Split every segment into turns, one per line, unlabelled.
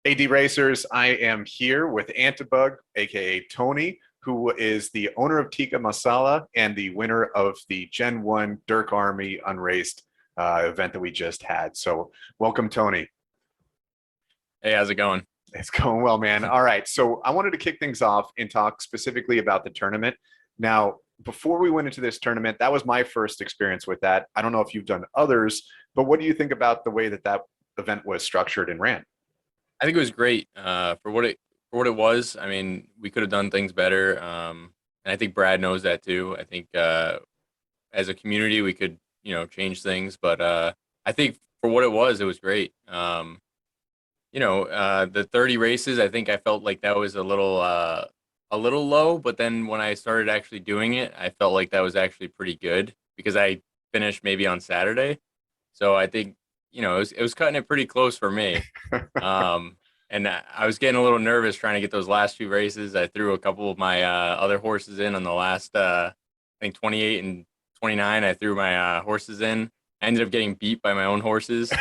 AD Racers, I am here with AntDaBug, aka Tony, who is the owner of Tikka Masala and the winner of the Gen 1 DERC Army UnRaced event that we just had. So, welcome, Tony.
Hey, how's it going?
It's going well, man. All right. So, I wanted to kick things off and talk specifically about the tournament. Now, before we went into this tournament, that was my first experience with that. I don't know if you've done others, but what do you think about the way that that event was structured and ran?
I think it was great for what it was. I mean, we could have done things better, and I think Brad knows that too. I think as a community, we could change things, but I think for what it was great. The 30 races, I think I felt like that was a little low, but then when I started actually doing it, I felt like that was actually pretty good because I finished maybe on Saturday. So I think, it was cutting it pretty close for me. And I was getting a little nervous trying to get those last few races. I threw a couple of my other horses in on the last, I think 28 and 29. I threw my horses in. I ended up getting beat by my own horses.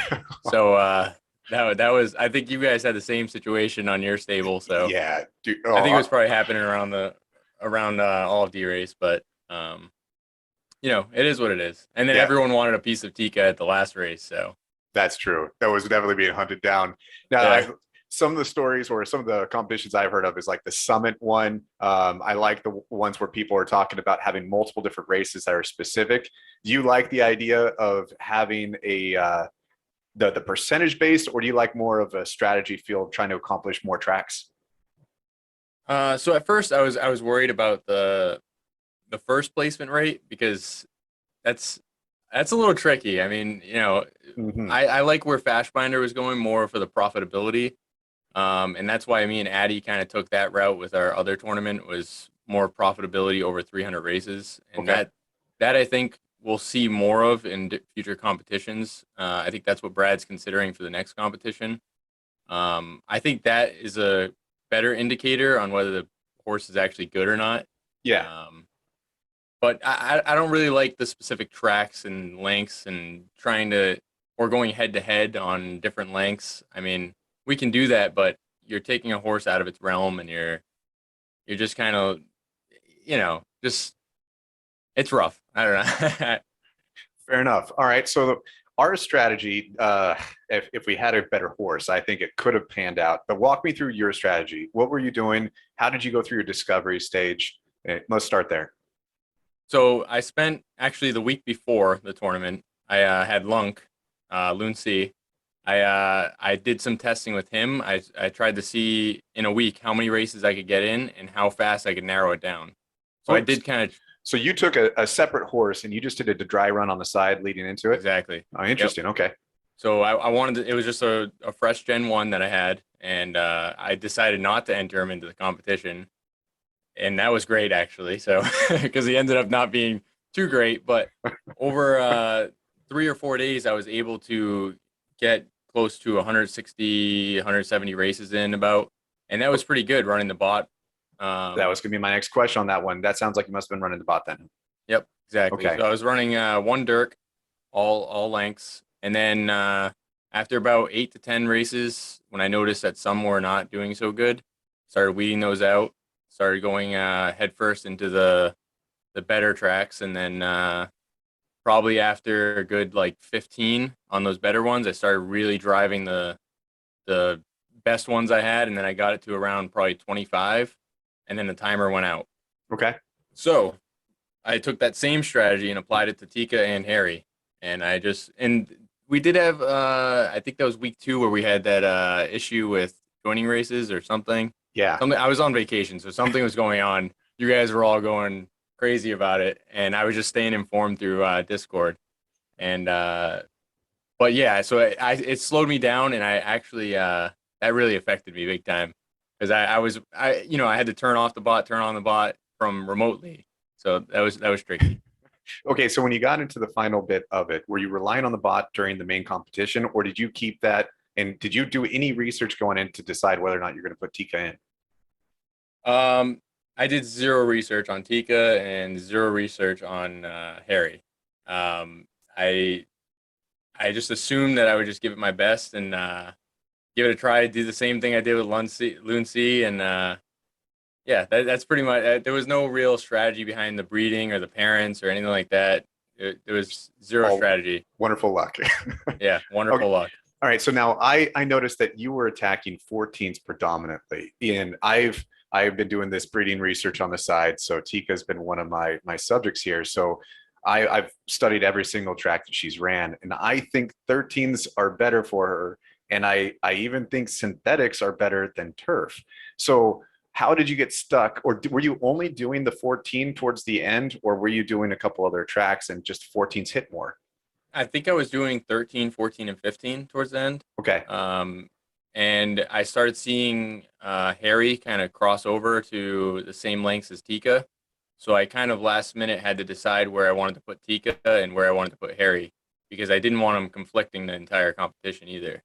So that was. I think you guys had the same situation on your stable. So
Yeah, dude.
I think it
Oh,
was probably happening around all of D race, but it is what it is. And then
yeah.
everyone wanted a piece of Tika at the last race. So
That's true. That was definitely being hunted down. Now,
yeah.
some of the stories or some of the competitions I've heard of is like the Summit one. I like the ones where people are talking about having multiple different races that are specific. Do you like the idea of having the percentage based, or do you like more of a strategy field trying to accomplish more tracks?
So at first I was worried about the first placement rate because that's that's a little tricky. I mean,
Hmm.
I like where Fashbinder was going more for the profitability. And that's why me and Addy kind of took that route with our other tournament was more profitability over 300 races. And
Okay.
that I think we'll see more of in future competitions. I think that's what Brad's considering for the next competition. I think that is a better indicator on whether the horse is actually good or not.
Yeah.
Um, but I don't really like the specific tracks and lengths and trying to or going head to head on different lengths. I mean, we can do that, but you're taking a horse out of its realm and you're just kind of just it's rough. I don't know.
Fair enough. All right. So our strategy, if we had a better horse, I think it could have panned out. But walk me through your strategy. What were you doing? How did you go through your discovery stage? Let's start there.
So I spent actually the week before the tournament. I had Lunk, Loon C. I did some testing with him. I tried to see in a week how many races I could get in and how fast I could narrow it down. So I
Oh,
did kind of
so you took a separate horse and you just did a dry run on the side leading into it?
exactly.
Oh,
Yep.
interesting. Okay.
So I wanted to, it was just a fresh Gen 1 that I had, and I decided not to enter him into the competition. And that was great, actually. So, because he ended up not being too great, but over 3 or 4 days, I was able to get close to 160, 170 races in about, and that was pretty good running the bot.
That
Um,
was going to be my next question on that one. That sounds like you must have been running the bot then.
yep, exactly.
Okay.
So I was running one Dirk, all lengths, and then after about 8 to 10 races, when I noticed that some were not doing so good, started weeding those out. Started going head first into the better tracks, and then probably after a good like 15 on those better ones, I started really driving the best ones I had, and then I got it to around probably 25, and then the timer went out.
Okay.
So I took that same strategy and applied it to Tika and Harry, and we did have I think that was week 2 where we had that issue with joining races or something.
Yeah.
Something I was on vacation, so something was going on. You guys were all going crazy about it, and I was just staying informed through Discord. And but yeah, so it slowed me down, and I actually that really affected me big time because I had to turn off the bot, turn on the bot from remotely, so that was tricky.
Okay. So when you got into the final bit of it, were you relying on the bot during the main competition, or did you keep that? And did you do any research going in to decide whether or not you're going to put Tika in?
Um, I did zero research on Tika and zero research on Harry. Um, I I just assumed that I would just give it my best, and give it a try. Do the same thing I did with Luncy, and yeah, that's pretty much. There was no real strategy behind the breeding or the parents or anything like that. There was zero
All
strategy.
wonderful luck.
Yeah,
Okay.
wonderful luck.
All right. So now I noticed that you were attacking 14s predominantly. And I've been doing this breeding research on the side. So Tikka's been one of my subjects here. So I've studied every single track that she's ran. And I think 13s are better for her. And I even think synthetics are better than turf. So how did you get stuck? Or were you only doing the 14 towards the end, or were you doing a couple other tracks and just 14s hit more?
I think I was doing 13, 14, and 15 towards the end.
Okay.
Um, and I started seeing Harry kind of cross over to the same lengths as Tika. So I kind of last minute had to decide where I wanted to put Tika and where I wanted to put Harry because I didn't want them conflicting the entire competition either.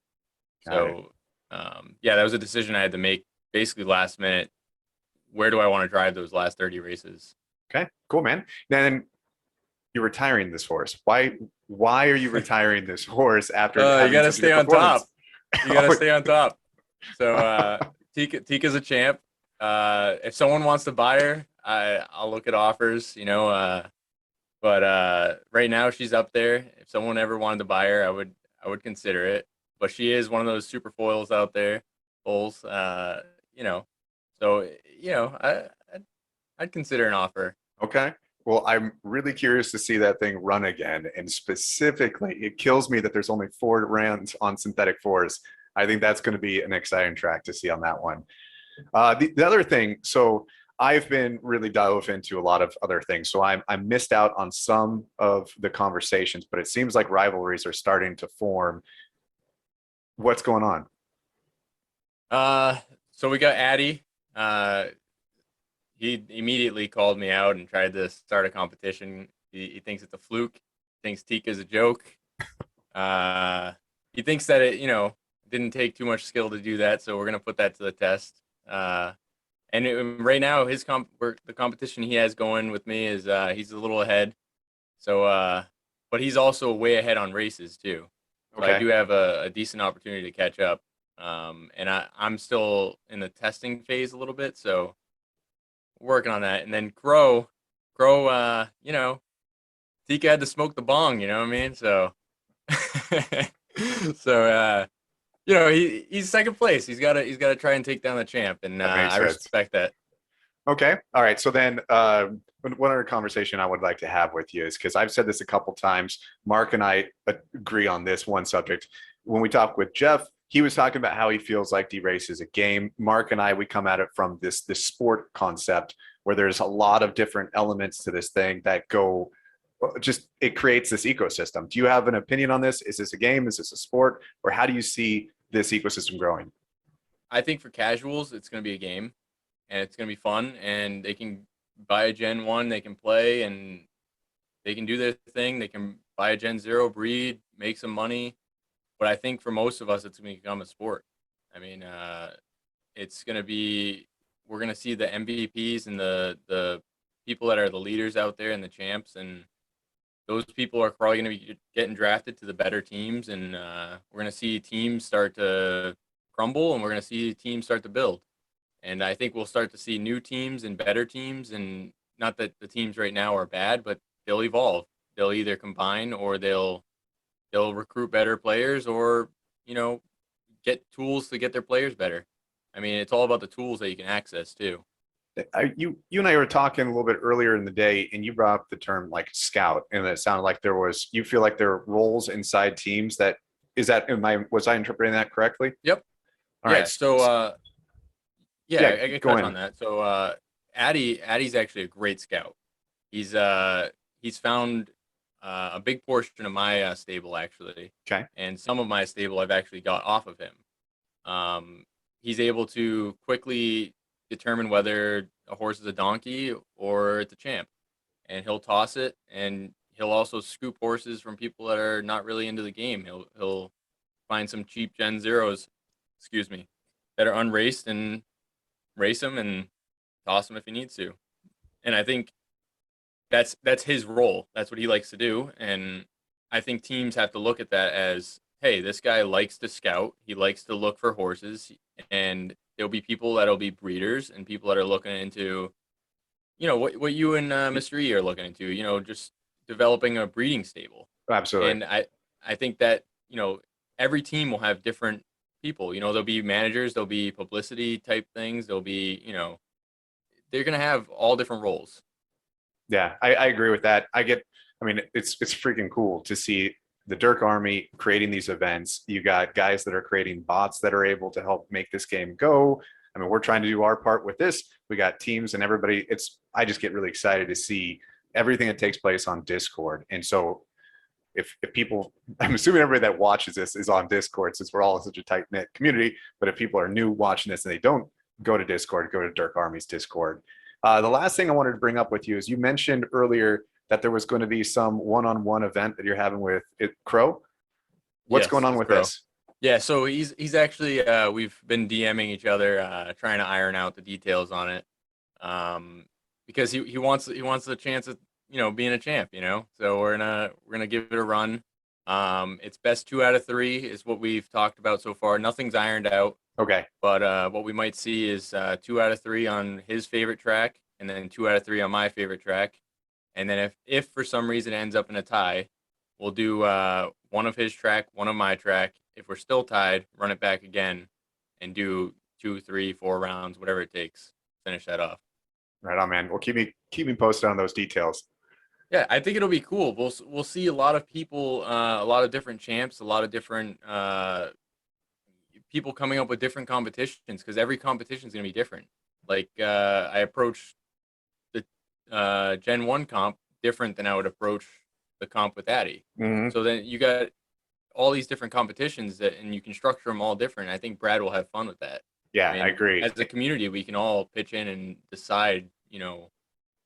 Got it.
So yeah, that was a decision I had to make basically last minute. Where do I want to drive those last 30 races?
Okay, cool, man. Then you're retiring this horse. Why are you retiring this horse after
You
having
got to
such a
stay
good
on top.
performance?
You got to stay on top. So Tika's a champ. If someone wants to buy her, I'll look at offers, you know. But right now she's up there. If someone ever wanted to buy her, I would consider it. But she is one of those super foils out there, foals. You know, so you know, I'd consider an offer.
Okay. Well, I'm really curious to see that thing run again. And specifically, it kills me that there's only 4 rounds on synthetic fours. I think that's going to be an exciting track to see on that one. The other thing, so I've been really dove into a lot of other things. So I missed out on some of the conversations, but it seems like rivalries are starting to form. What's going on?
So we got Addy. Uh, he immediately called me out and tried to start a competition. He thinks it's a fluke. Thinks Tika's a joke. Uh, he thinks that it, didn't take too much skill to do that. So we're gonna put that to the test. Right now, the competition he has going with me is he's a little ahead. So, but he's also way ahead on races too. So I
Okay.
do have a decent opportunity to catch up. And I'm still in the testing phase a little bit, so working on that. And then Grow, Tika had to smoke the bong, you know what I mean? So, so he's second place. He's gotta try and take down the champ, and
That makes
I
sense.
respect that.
Okay. All right. So then, one other conversation I would like to have with you is because I've said this a couple times. Mark and I agree on this one subject. When we talk with Jeff, he was talking about how he feels like D-Race is a game. Mark and I, we come at it from this sport concept where there's a lot of different elements to this thing that go just it creates this ecosystem. Do you have an opinion on this? Is this a game? Is this a sport? Or how do you see this ecosystem growing?
I think for casuals, it's going to be a game, and it's going to be fun, and they can buy a Gen 1, they can play, and they can do their thing. They can buy a Gen 0, breed, make some money. But I think for most of us, it's going to become a sport. I mean, it's going to be, we're going to see the MVPs and the people that are the leaders out there and the champs, and those people are probably going to be getting drafted to the better teams, and we're going to see teams start to crumble, and we're going to see teams start to build. And I think we'll start to see new teams and better teams, and not that the teams right now are bad, but they'll evolve. They'll either combine or they'll recruit better players, or you know get tools to get their players better. I mean, it's all about the tools that you can access too.
You and I were talking a little bit earlier in the day, and you brought up the term like scout, and it sounded like you feel like there are roles inside teams that is that was I interpreting that correctly?
Yep.
All right.
Yeah. So
Yeah,
yeah, I could
go
touch on
in.
that. So Addy's actually a great scout. He's found a big portion of my stable actually,
Okay.
and some of my stable I've actually got off of him. He's able to quickly determine whether a horse is a donkey or it's a champ, and he'll toss it, and he'll also scoop horses from people that are not really into the game. He'll find some cheap Gen Zeros, excuse me, that are unraced and race them and toss them if he needs to. And I think that's his role. That's what he likes to do, and I think teams have to look at that as hey, this guy likes to scout. He likes to look for horses, and there'll be people that'll be breeders and people that are looking into, what you and Mr. E are looking into. Just developing a breeding stable.
Absolutely.
And I think that every team will have different people. There'll be managers, there'll be publicity type things, there'll be they're gonna have all different roles.
Yeah, I agree with that. I mean, it's freaking cool to see the Dirk Army creating these events. You got guys that are creating bots that are able to help make this game go. I mean, we're trying to do our part with this. We got teams and everybody. I just get really excited to see everything that takes place on Discord. And so if people, I'm assuming everybody that watches this is on Discord since we're all such a tight knit community. But if people are new watching this and they don't go to Discord, go to Dirk Army's Discord. The last thing I wanted to bring up with you is you mentioned earlier that there was going to be some one-on-one event that you're having with Crow. What's
Yes,
going on with
Crow.
this?
Yeah, so he's actually we've been DMing each other, trying to iron out the details on it, because he wants the chance of being a champ, So we're gonna give it a run. It's best 2 out of 3 is what we've talked about so far. Nothing's ironed out.
Okay.
But what we might see is 2 out of 3 on his favorite track, and then 2 out of 3 on my favorite track. And then if for some reason it ends up in a tie, we'll do one of his track, one of my track. If we're still tied, run it back again and do 2, 3, 4 rounds, whatever it takes. Finish that off.
Right on, man. Well, keep me posted on those details.
Yeah, I think it'll be cool. We'll see a lot of people, a lot of different champs, a lot of different people coming up with different competitions, because every competition is going to be different. Like I approach the Gen 1 comp different than I would approach the comp with Addy.
Mm-hmm.
So then you got all these different competitions and you can structure them all different. I think Brad will have fun with that.
Yeah,
I mean,
I agree.
As a community, we can all pitch in and decide,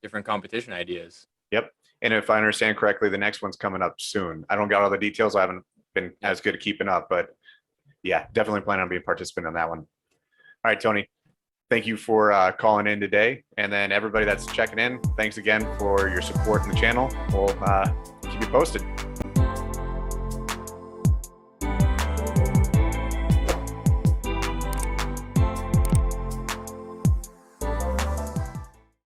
different competition ideas.
Yep. And if I understand correctly, the next one's coming up soon. I don't got all the details. I haven't been as good at keeping up, but yeah, definitely plan on being a participant on that one. All right, Tony, thank you for calling in today. And then everybody that's checking in, thanks again for your support in the channel. We'll keep you posted.